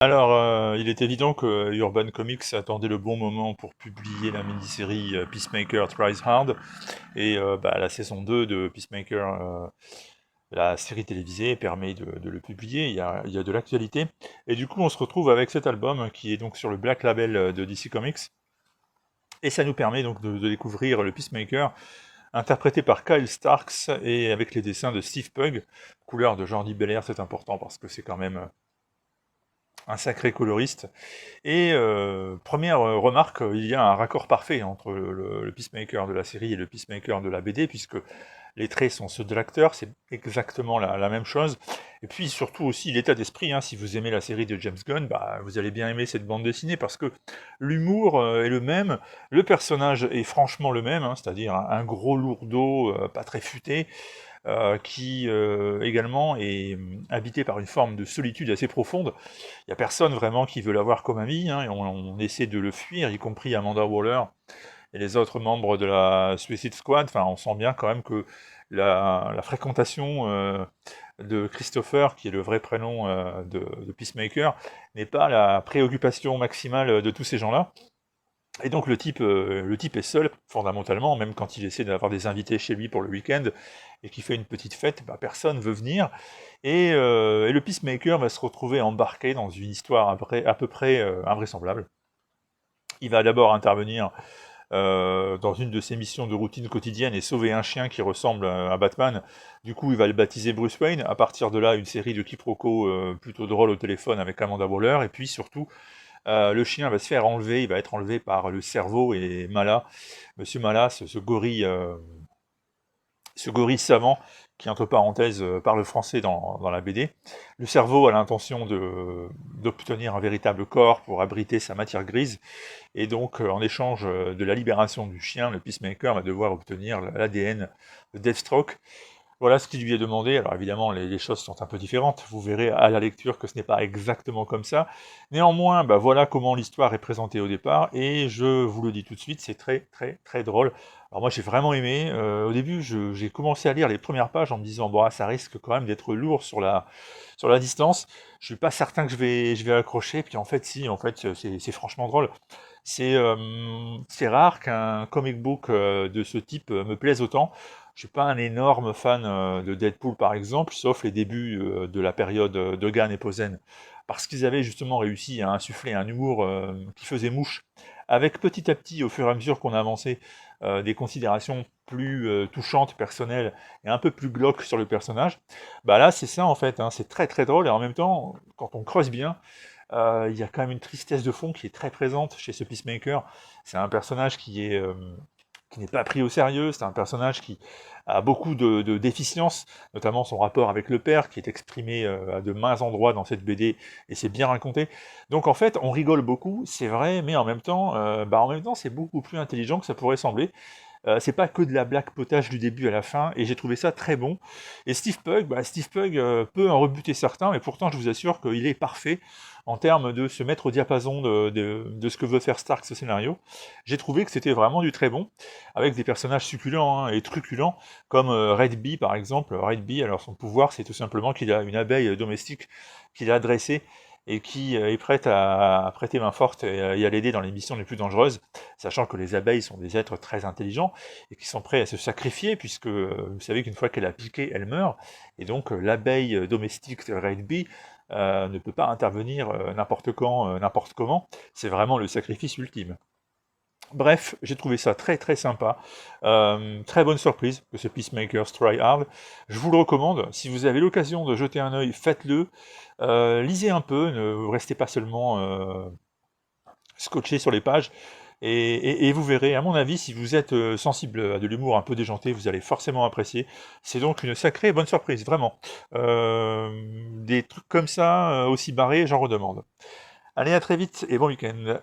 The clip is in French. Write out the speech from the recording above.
Alors, il est évident que Urban Comics attendait le bon moment pour publier la mini-série Peacemaker Tries Hard, et la saison 2 de Peacemaker, la série télévisée, permet de le publier, il y a de l'actualité, et du coup on se retrouve avec cet album qui est donc sur le Black Label de DC Comics, et ça nous permet donc de découvrir le Peacemaker, interprété par Kyle Starks, et avec les dessins de Steve Pugh, couleur de Jordi Belair, c'est important parce que c'est quand même un sacré coloriste. Et première remarque, il y a un raccord parfait entre le Peacemaker de la série et le Peacemaker de la BD, puisque les traits sont ceux de l'acteur, c'est exactement la même chose. Et puis surtout aussi l'état d'esprit, hein, si vous aimez la série de James Gunn, bah, vous allez bien aimer cette bande dessinée, parce que l'humour est le même, le personnage est franchement le même, hein, c'est-à-dire un gros lourdeau, pas très futé, qui également est habité par une forme de solitude assez profonde. Il n'y a personne vraiment qui veut l'avoir comme ami, hein, et on essaie de le fuir, y compris Amanda Waller et les autres membres de la Suicide Squad. Enfin, on sent bien quand même que la fréquentation de Christopher, qui est le vrai prénom de Peacemaker, n'est pas la préoccupation maximale de tous ces gens-là. Et donc le type est seul, fondamentalement, même quand il essaie d'avoir des invités chez lui pour le week-end, et qu'il fait une petite fête, bah, personne veut venir. Et le Peacemaker va se retrouver embarqué dans une histoire à peu près invraisemblable. Il va d'abord intervenir dans une de ses missions de routine quotidienne et sauver un chien qui ressemble à Batman. Du coup, il va le baptiser Bruce Wayne. À partir de là, une série de quiproquos plutôt drôles au téléphone avec Amanda Waller. Et puis surtout, le chien va se faire enlever. Il va être enlevé par le cerveau et Mala. Monsieur Mala, ce gorille savant qui, entre parenthèses, parle français dans la BD. Le cerveau a l'intention d'obtenir un véritable corps pour abriter sa matière grise, et donc en échange de la libération du chien, le Peacemaker va devoir obtenir l'ADN de Deathstroke. Voilà ce qui lui est demandé. Alors évidemment, les choses sont un peu différentes. Vous verrez à la lecture que ce n'est pas exactement comme ça. Néanmoins, bah, voilà comment l'histoire est présentée au départ. Et je vous le dis tout de suite, c'est très très très drôle. Alors moi j'ai vraiment aimé. Au début, j'ai commencé à lire les premières pages en me disant, bon, ça risque quand même d'être lourd sur la distance. Je suis pas certain que je vais accrocher. Puis en fait, si, en fait, c'est franchement drôle. C'est rare qu'un comic book de ce type me plaise autant. Je suis pas un énorme fan de Deadpool par exemple, sauf les débuts de la période Dogan et Posen, parce qu'ils avaient justement réussi à insuffler un humour qui faisait mouche, avec petit à petit, au fur et à mesure qu'on avançait, des considérations plus touchantes, personnelles, et un peu plus glauques sur le personnage. Bah là, c'est ça en fait, hein, c'est très très drôle, et en même temps, quand on creuse bien, il y a quand même une tristesse de fond qui est très présente chez ce Peacemaker. C'est un personnage qui n'est pas pris au sérieux, c'est un personnage qui a beaucoup de déficiences, notamment son rapport avec le père, qui est exprimé à de maints endroits dans cette BD, et c'est bien raconté. Donc en fait, on rigole beaucoup, c'est vrai, mais en même temps, c'est beaucoup plus intelligent que ça pourrait sembler. C'est pas que de la blague potage du début à la fin, et j'ai trouvé ça très bon. Et Steve Pugh peut en rebuter certains, mais pourtant je vous assure qu'il est parfait en termes de se mettre au diapason de ce que veut faire Stark ce scénario. J'ai trouvé que c'était vraiment du très bon, avec des personnages succulents, hein, et truculents, comme Red Bee par exemple. Red Bee, alors son pouvoir, c'est tout simplement qu'il a une abeille domestique qu'il a dressée, et qui est prête à prêter main forte et à l'aider dans les missions les plus dangereuses, sachant que les abeilles sont des êtres très intelligents et qui sont prêts à se sacrifier, puisque vous savez qu'une fois qu'elle a piqué, elle meurt, et donc l'abeille domestique Red Bee ne peut pas intervenir n'importe quand, n'importe comment. C'est vraiment le sacrifice ultime. Bref, j'ai trouvé ça très très sympa. Très bonne surprise que ce Peacemaker's Try Hard. Je vous le recommande. Si vous avez l'occasion de jeter un œil, faites-le. Lisez un peu, ne restez pas seulement scotché sur les pages. Et vous verrez, à mon avis, si vous êtes sensible à de l'humour un peu déjanté, vous allez forcément apprécier. C'est donc une sacrée bonne surprise, vraiment. Des trucs comme ça, aussi barrés, j'en redemande. Allez, à très vite et bon week-end.